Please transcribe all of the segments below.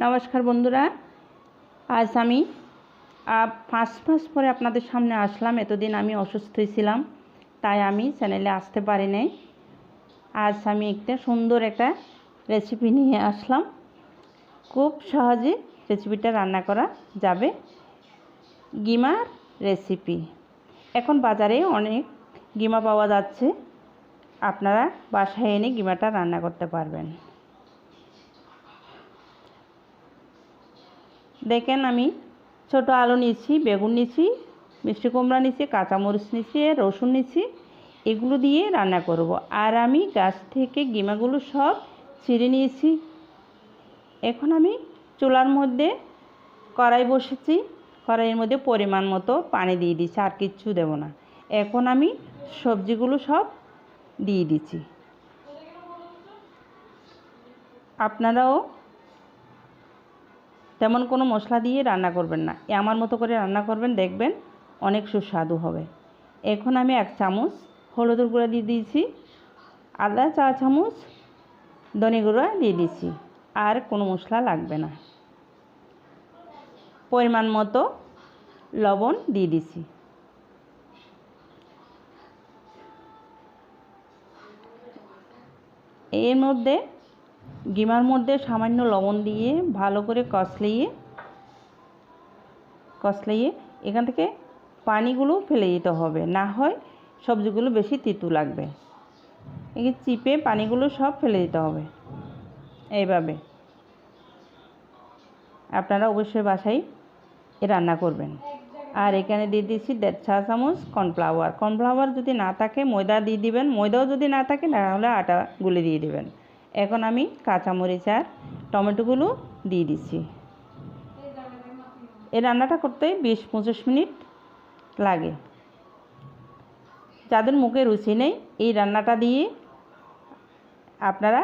नमस्कार बंधुरा आज आमी 5 मास परे आपनादेर सामने आसलाम। एतदिन आमी असुस्थ छिलाम ताई आमी चैनेले आसते पारि नाई। आज आमी एकटा सुंदर एक रेसिपि निये आसलाम। खूब सहजे रेसिपिटा रान्ना करा जाबे। गीमार रेसिपि एखन बाजारे अनेक गीमा पाওয়া যাচ্ছে। आपनारा बासाय एने गीमाटा रान्ना करते पारबेन। देखें आमी छोटो आलू निয়েছি, बेगुन निয়েছি, मिष्टि कुमड़ा निয়েছি, काँचा मरिच निয়েছি, रसुन निয়েছি। एगुलो दिए रान्ना करब। और आमी गाछ थेके गीमागुलो सब छिड़े निয়েছি। एखन आमी चूलार मध्य कड़ाई बसेছি। कड़ाइर मध्य परिमाण मतो पानी दिए दिয়েছি, आर किच्छु देब ना। एखन आमी सब्जिगुलो सब दिए दिচ্ছি। आपनाराओ तेमन कोनो मशला दिए रान्ना करबेन ना, आमार मतो करे रान्ना करबेन, देखबेन अनेक सुस्वादु होबे। एखन आमी 1 चामच हलुदेर गुड़ा दिए दिয়েছি, आधा चा चामच धने गुड़ा दिए दिয়েছি, आर कोनो मशला लागबे ना। परिमाण मतो लवण दिए दिয়েছি। एर मध्य गीमार मध्य सामान्य लवण दिए भालो करे कषलिए एखान थेके पानीगुलो फेले दिते होबे, ना हय सब्जिगुलो बेशी तितु लागबे। एके चिपे पानीगुलो सब फेले दिते होबे। एइभाবে आपनारा अवश्यई बासाय रान्ना करबेन। और एखाने दिए दिয়েছি 1.5 चा चामच कर्नफ्लावर। कर्नफ्लावर यदि ना थाके मयदा दिए दिबेन, मयदाओ यदि ना थाके ताहले आटा गुले दिए दिबेन। एखन आमी काँचा मरिच और टमेटोगुलो दिए दिচ্ছি। এই রান্নাটা করতে 20-25 মিনিট লাগে। যাদের মুখে রুচি নেই এই রান্নাটা দিয়ে আপনারা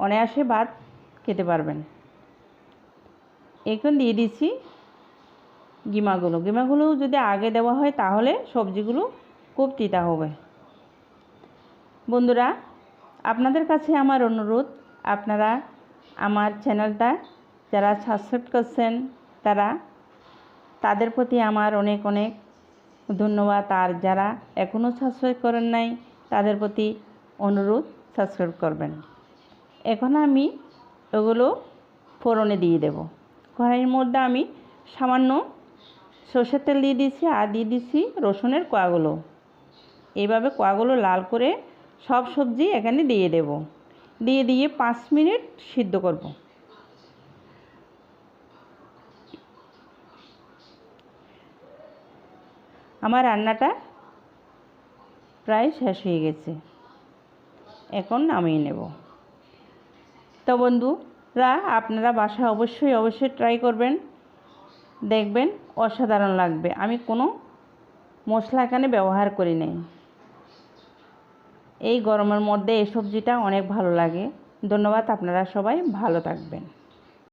অনায়াসে ভাত খেতে পারবেন। এখন দিয়ে দিচ্ছি গিমাগুলো যদি আগে দেওয়া হয় তাহলে সবজিগুলো খুব তিতা হবে। বন্ধুরা আপনাদের কাছে আমার অনুরোধ, আপনারা আমার চ্যানেলটা যারা সাবস্ক্রাইব করছেন তাদের প্রতি আমার অনেক অনেক ধন্যবাদ। আর যারা এখনও সাবস্ক্রাইব করেন নাই তাদের প্রতি অনুরোধ সাবস্ক্রাইব করবেন। এখন আমি ওগুলো ফোড়নে দিয়ে দেব। কড়াইয়ের মধ্যে আমি সামান্য সরষের তেল দিয়ে দিয়েছি আর দিয়ে দিচ্ছি রসুনের কোয়াগুলো। এইভাবে কোয়াগুলো লাল করে সব সবজি এখানে দিয়ে দেব। দিয়ে 5 মিনিট সিদ্ধ করব। আমার রান্নাটা প্রায় শেষ হয়ে গেছে, এখন নামিয়ে নেব। তো বন্ধুরা আপনারা বাসায় অবশ্যই ট্রাই করবেন, দেখবেন অসাধারণ লাগবে। আমি কোনো মশলা এখানে ব্যবহার করি নাই। এই গরমের মধ্যে এই সবজিটা অনেক ভালো লাগে। ধন্যবাদ, আপনারা সবাই ভালো থাকবেন।